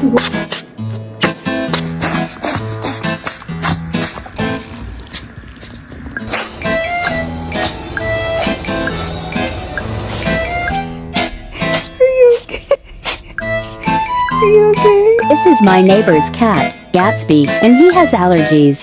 Are you okay? This is my neighbor's cat, Gatsby, and he has allergies.